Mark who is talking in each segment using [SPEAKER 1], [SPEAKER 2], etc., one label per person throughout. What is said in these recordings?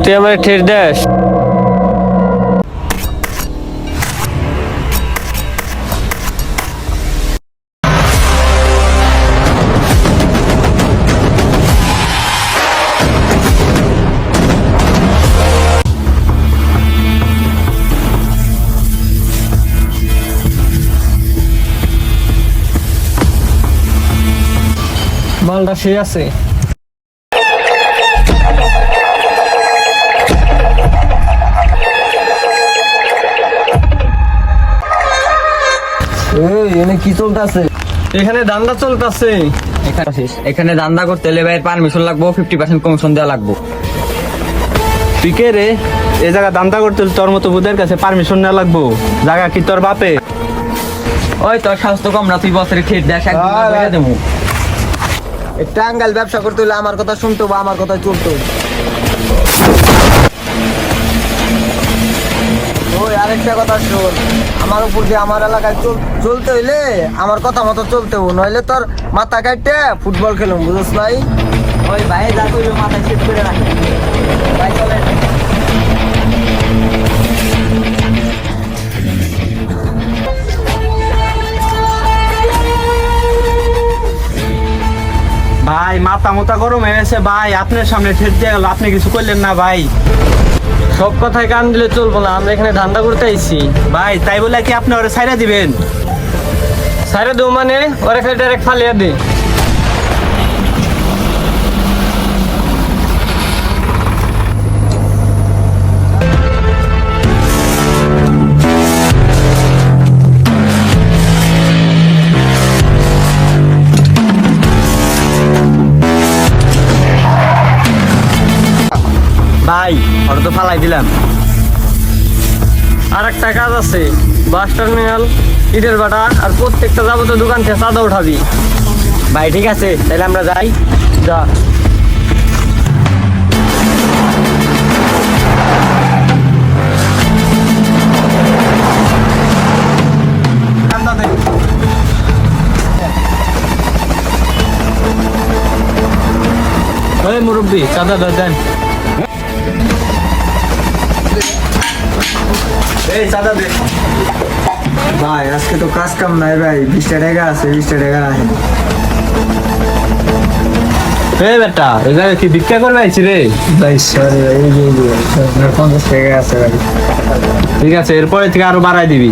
[SPEAKER 1] তুই আমার ঠের দেশ। মালটা সে আছে।
[SPEAKER 2] কি চলতেছে?
[SPEAKER 1] এখানে ধান্দা চলতেছে।
[SPEAKER 2] এখানে ধান্দা করতে হলে ভাই পারমিশন লাগবো, 50% কমিশন দেওয়া লাগবো।
[SPEAKER 3] তুই কে রে? এই জায়গা দান্দা করতে হলে তোর মতো বুদের কাছে পারমিশন নেওয়া লাগবো? জায়গা কি তোর বাপে?
[SPEAKER 2] ওই তোর স্বাস্থ্য কম না, তুই বছরে খেট দেখ একদম দেবো। টাঙ্গাইল ব্যবসা করতে হলে আমার কথা শুনতো বা আমার কথা চলতো। ওই আরেকটা কথা শোন, আমার উপর দিয়ে আমার এলাকায় চলতে হইলে আমার কথা মতো চলতে হবো, নইলে তোর মাথা কাটতে ফুটবল খেলুম, বুঝছ ভাই? ওই ভাই যা তুই মাথায় সেট করে রাখি ভাই, চলে।
[SPEAKER 3] ভাই মাথা মোতা গরম হয়ে গেছে ভাই, আপনার সামনে ঠেট দিয়ে গেল, আপনি কিছু করলেন না ভাই।
[SPEAKER 1] সব কথায় কান দিলে চলবো না, আমরা এখানে ধান্দা করতে আইছি।
[SPEAKER 3] ভাই তাই বলে কি আপনি ওরা ছাইরা দিবেন?
[SPEAKER 1] সাইরে দেবো মানে ওরা খালি ডাইরেক্ট ফালিয়ে দে।
[SPEAKER 3] ভাই ওরা তো ফালাই দিলাম।
[SPEAKER 1] আর একটা কাজ আছে, বাস টার্মিনাল, ইটের বাটা আর প্রত্যেকটা যাবতীয় দোকান থেকে চাঁদা উঠাবি।
[SPEAKER 2] ভাই ঠিক আছে, তাহলে আমরা যাই।
[SPEAKER 1] যা।
[SPEAKER 3] ওই মুরব্বী চাঁদা দেন। এই চাঁদা দে
[SPEAKER 2] ভাই। আজকে তো কাজ কাম নাই ভাই, 20 টাকা আছে, 20 টাকা আছে।
[SPEAKER 3] এই বেটা এই জায়গায় কি ভিক্ষা করবে আইছি রে?
[SPEAKER 2] ভাই সরি ভাই, এই যে 50 টাকা আছে ভাই।
[SPEAKER 3] ঠিক আছে, এরপরে থেকে আরো বাড়াই দিবি।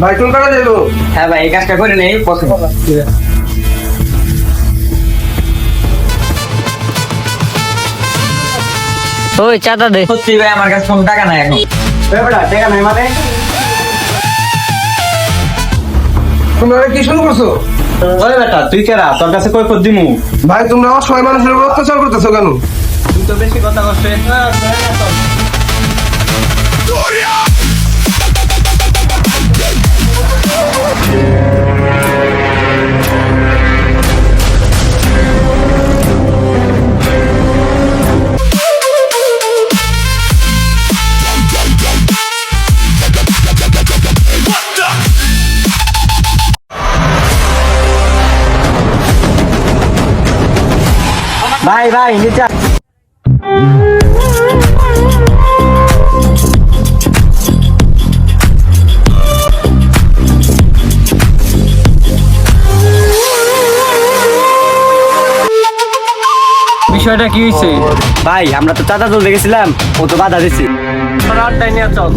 [SPEAKER 2] ভাই কোন কাজে যাবো? হ্যাঁ ভাই, এই কাজটা করে নেই পছন্দ।
[SPEAKER 1] ওই চাঁদা দে।
[SPEAKER 2] সত্যি ভাই আমার কাছে কোনো টাকা নাই এখন।
[SPEAKER 3] টাকা নাই মানে?
[SPEAKER 4] তোমরা কি শুরু করছো?
[SPEAKER 3] ওই বেটা তুই কেরা? তোর কাছে কই পদ দিমু?
[SPEAKER 4] ভাই তোমরা অসহায় মানুষের উপর অত্যাচার করতেছো কেন?
[SPEAKER 3] তুই তো বেশি কথা করছিস।
[SPEAKER 2] ভাই ভাই নিচে
[SPEAKER 1] বিষয়টা কি হয়েছে?
[SPEAKER 2] ভাই, আমরা তো চাঁদা তুলতে গেছিলাম, ও তো বাধা দিচ্ছে।
[SPEAKER 1] রাতটাই নিয়ে চল।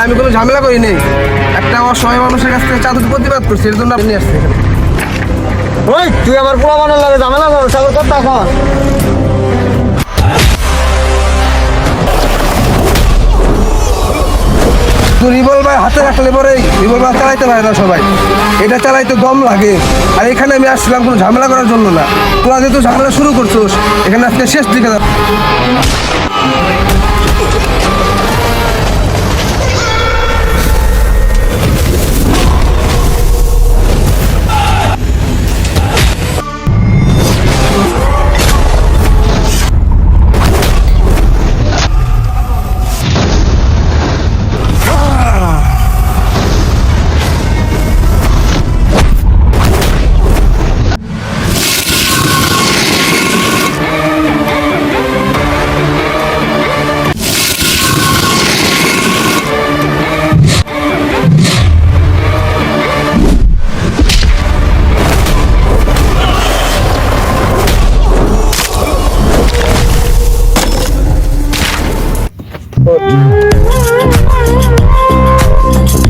[SPEAKER 4] আমি কোনো ঝামেলা করি নেই, একটা অসহায় মানুষের কাছ থেকে চাঁদা প্রতিবাদ করছি, এর জন্য আপনি আসছে এখানে।
[SPEAKER 1] ওই তুই আমার পোলা বানার লাগে ঝামেলা করো, সাগর কথা এখন।
[SPEAKER 4] তুই বল ভাই হাতে রাখলে পরেই রিভলভার চালাইতে পারে না সবাই, এটা চালাইতে দম লাগে। আর এখানে আমি আসছিলাম কোনো ঝামেলা করার জন্য না, তোরা যেহেতু ঝামেলা শুরু করছোস এখানে আজকে শেষ দিকে যাবে।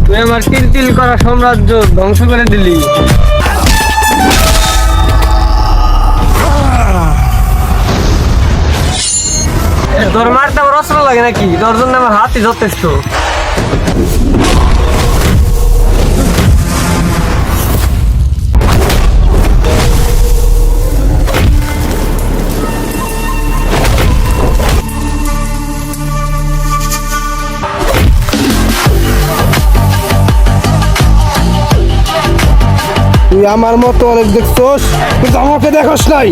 [SPEAKER 1] তুই আমার তিল করা সাম্রাজ্য ধ্বংস করে দিলি। তোর মারতে আমার অস্ত্র লাগে নাকি? তোর জন্য আমার হাতই যথেষ্ট।
[SPEAKER 4] তুই আমার মতো অনেক দেখছোস, কিন্তু আমাকে দেখোস নাই।